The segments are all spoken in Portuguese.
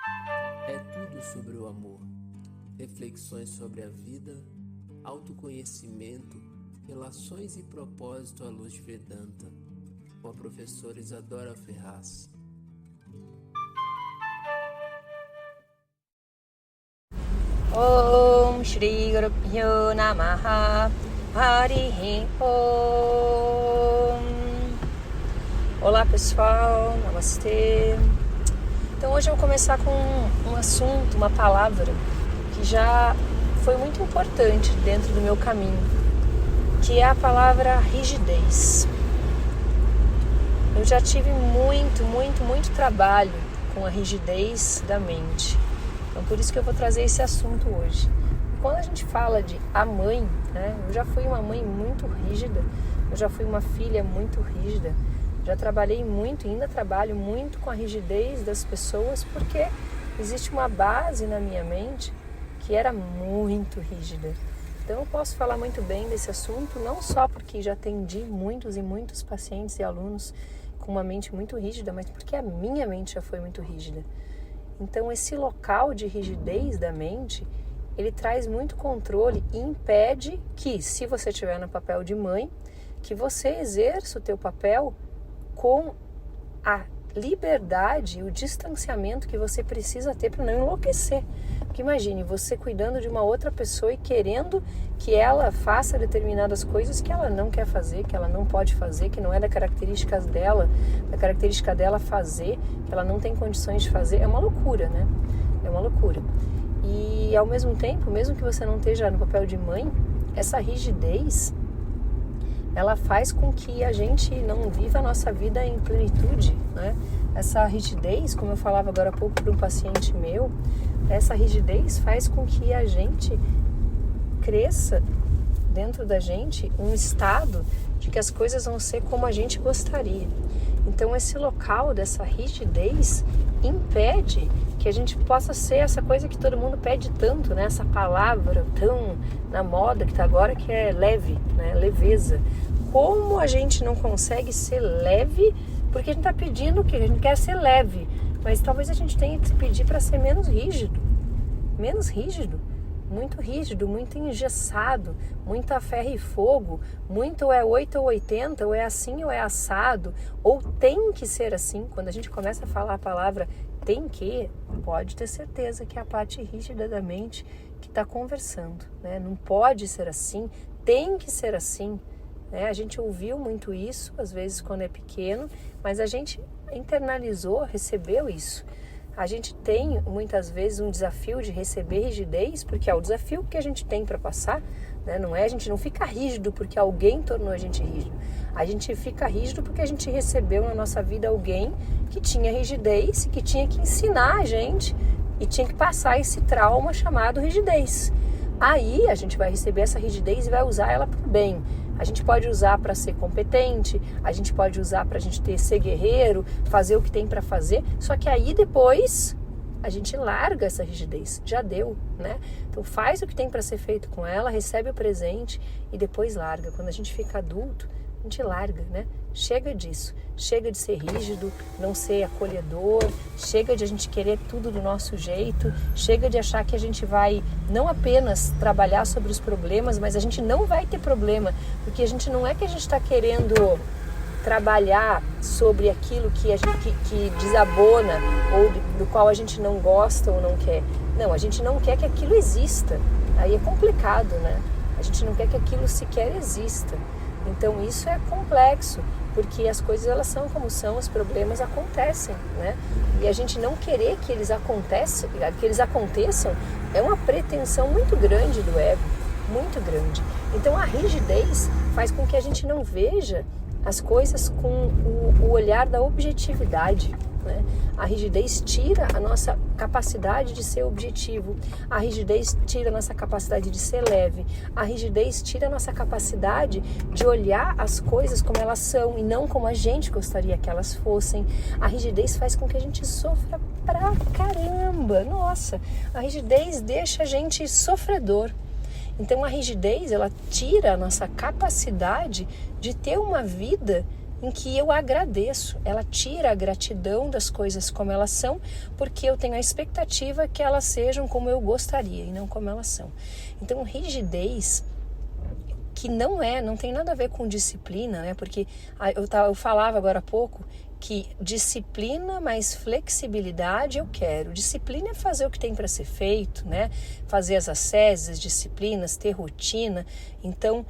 É tudo sobre o amor, reflexões sobre a vida, autoconhecimento, relações e propósito à luz de Vedanta, com a professora Isadora Ferraz. Om Shri Guru Pyo Namaha Harihi Om. Olá pessoal, Namastê. Então hoje eu vou começar com um assunto, uma palavra que já foi muito importante dentro do meu caminho, que é a palavra rigidez. Eu já tive muito trabalho com a rigidez da mente. Então por isso que eu vou trazer esse assunto hoje. Quando a gente fala de a mãe, né, eu já fui uma mãe muito rígida, eu já fui uma filha muito rígida, já trabalhei muito e ainda trabalho muito com a rigidez das pessoas, porque existe uma base na minha mente que era muito rígida. Então eu posso falar muito bem desse assunto, não só porque já atendi muitos pacientes e alunos com uma mente muito rígida, mas porque a minha mente já foi muito rígida. Então esse local de rigidez da mente, ele traz muito controle e impede que, se você estiver no papel de mãe, que você exerça o teu papel com a liberdade e o distanciamento que você precisa ter para não enlouquecer. Porque imagine, você cuidando de uma outra pessoa e querendo que ela faça determinadas coisas que ela não quer fazer, que ela não pode fazer, que não é da característica dela fazer, que ela não tem condições de fazer. É uma loucura, né? É uma loucura. E ao mesmo tempo, mesmo que você não esteja no papel de mãe, essa rigidez, ela faz com que a gente não viva a nossa vida em plenitude, né? Essa rigidez, como eu falava agora há pouco para um paciente meu, essa rigidez faz com que a gente cresça dentro da gente um estado de que as coisas vão ser como a gente gostaria. Então esse local dessa rigidez impede que a gente possa ser essa coisa que todo mundo pede tanto, né? Essa palavra tão na moda que está agora, que é leve, né? Leveza. Como a gente não consegue ser leve, porque a gente está pedindo o quê? A gente quer ser leve, mas talvez a gente tenha que se pedir para ser menos rígido, muito engessado, muita ferro e fogo, muito é 8 ou 80, ou é assim ou é assado, ou tem que ser assim. Quando a gente começa a falar a palavra tem que, pode ter certeza que é a parte rígida da mente que está conversando, né? Não pode ser assim, tem que ser assim. A gente ouviu muito isso, às vezes quando é pequeno, mas a gente internalizou, recebeu isso. A gente tem muitas vezes um desafio de receber rigidez, porque é o desafio que a gente tem para passar, né? Não é, a gente não fica rígido porque alguém tornou a gente rígido. A gente fica rígido porque a gente recebeu na nossa vida alguém que tinha rigidez, que tinha que ensinar a gente e tinha que passar esse trauma chamado rigidez. Aí a gente vai receber essa rigidez e vai usar ela para o bem. A gente pode usar para ser competente, a gente pode usar para a gente ser guerreiro, fazer o que tem para fazer, só que aí depois a gente larga essa rigidez, já deu, né? Então faz o que tem para ser feito com ela, recebe o presente e depois larga. Quando a gente fica adulto, a gente larga, né? Chega disso, chega de ser rígido, não ser acolhedor, chega de a gente querer tudo do nosso jeito, chega de achar que a gente vai não apenas trabalhar sobre os problemas, mas a gente não vai ter problema, porque a gente não é que a gente está querendo trabalhar sobre aquilo que a gente que desabona ou do qual a gente não gosta ou não quer. Não, a gente não quer que aquilo exista. Aí é complicado, né? A gente não quer que aquilo sequer exista. Então isso é complexo, porque as coisas elas são como são, os problemas acontecem, né? E a gente não querer que eles aconteçam é uma pretensão muito grande do ego, muito grande. Então a rigidez faz com que a gente não veja as coisas com o olhar da objetividade, né? A rigidez tira a nossa capacidade de ser objetivo, a rigidez tira a nossa capacidade de ser leve, a rigidez tira a nossa capacidade de olhar as coisas como elas são e não como a gente gostaria que elas fossem. A rigidez faz com que a gente sofra pra caramba, nossa, a rigidez deixa a gente sofredor. Então a rigidez, ela tira a nossa capacidade de ter uma vida em que eu agradeço. Ela tira a gratidão das coisas como elas são, porque eu tenho a expectativa que elas sejam como eu gostaria e não como elas são. Então, rigidez, que não tem nada a ver com disciplina, né? Porque eu falava agora há pouco que disciplina mais flexibilidade eu quero. Disciplina é fazer o que tem para ser feito, né? Fazer as ascésias, disciplinas, ter rotina. Então,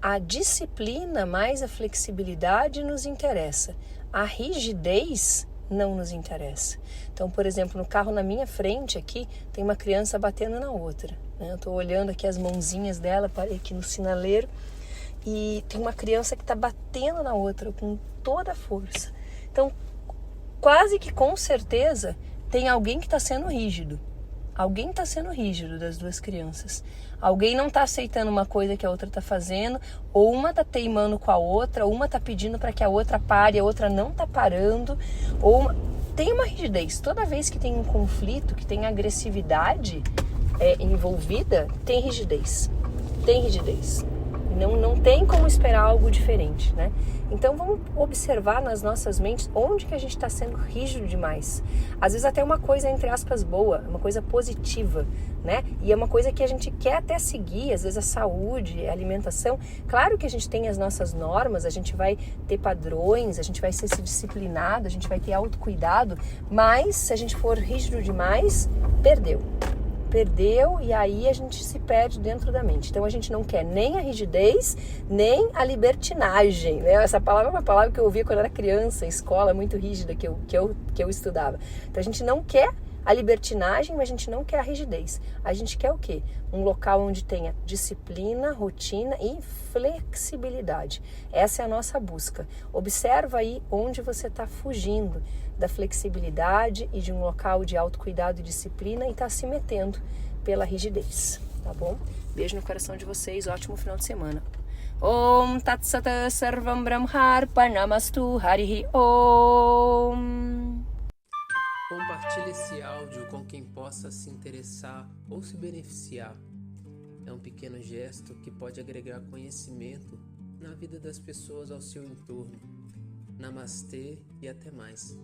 a disciplina mais a flexibilidade nos interessa. A rigidez não nos interessa. Então, por exemplo, no carro na minha frente aqui, tem uma criança batendo na outra, né? Eu estou olhando aqui as mãozinhas dela, parei aqui no sinaleiro, e tem uma criança que está batendo na outra com toda a força. Então, quase que com certeza, tem alguém que está sendo rígido. Alguém está sendo rígido das duas crianças. Alguém não está aceitando uma coisa que a outra está fazendo, ou uma está teimando com a outra, uma está pedindo para que a outra pare, a outra não está parando, tem uma rigidez. Toda vez que tem um conflito, que tem agressividade envolvida, tem rigidez. Tem rigidez. Não tem como esperar algo diferente, né? Então vamos observar nas nossas mentes onde que a gente está sendo rígido demais. Às vezes até uma coisa, entre aspas, boa, uma coisa positiva, né? E é uma coisa que a gente quer até seguir, às vezes a saúde, a alimentação. Claro que a gente tem as nossas normas, a gente vai ter padrões, a gente vai ser disciplinado, a gente vai ter autocuidado, mas se a gente for rígido demais, perdeu, e aí a gente se perde dentro da mente. Então a gente não quer nem a rigidez, nem a libertinagem, né? Essa palavra é uma palavra que eu ouvia quando era criança, em escola muito rígida que eu estudava. Então a gente não quer a libertinagem, mas a gente não quer a rigidez. A gente quer o quê? Um local onde tenha disciplina, rotina e flexibilidade. Essa é a nossa busca. Observa aí onde você está fugindo da flexibilidade e de um local de autocuidado e disciplina e está se metendo pela rigidez, tá bom? Beijo no coração de vocês, ótimo final de semana. Om Tat Sat Sarvam Brahmarpanamastu Harihi Om. Compartilhe esse áudio com quem possa se interessar ou se beneficiar. É um pequeno gesto que pode agregar conhecimento na vida das pessoas ao seu entorno. Namastê e até mais.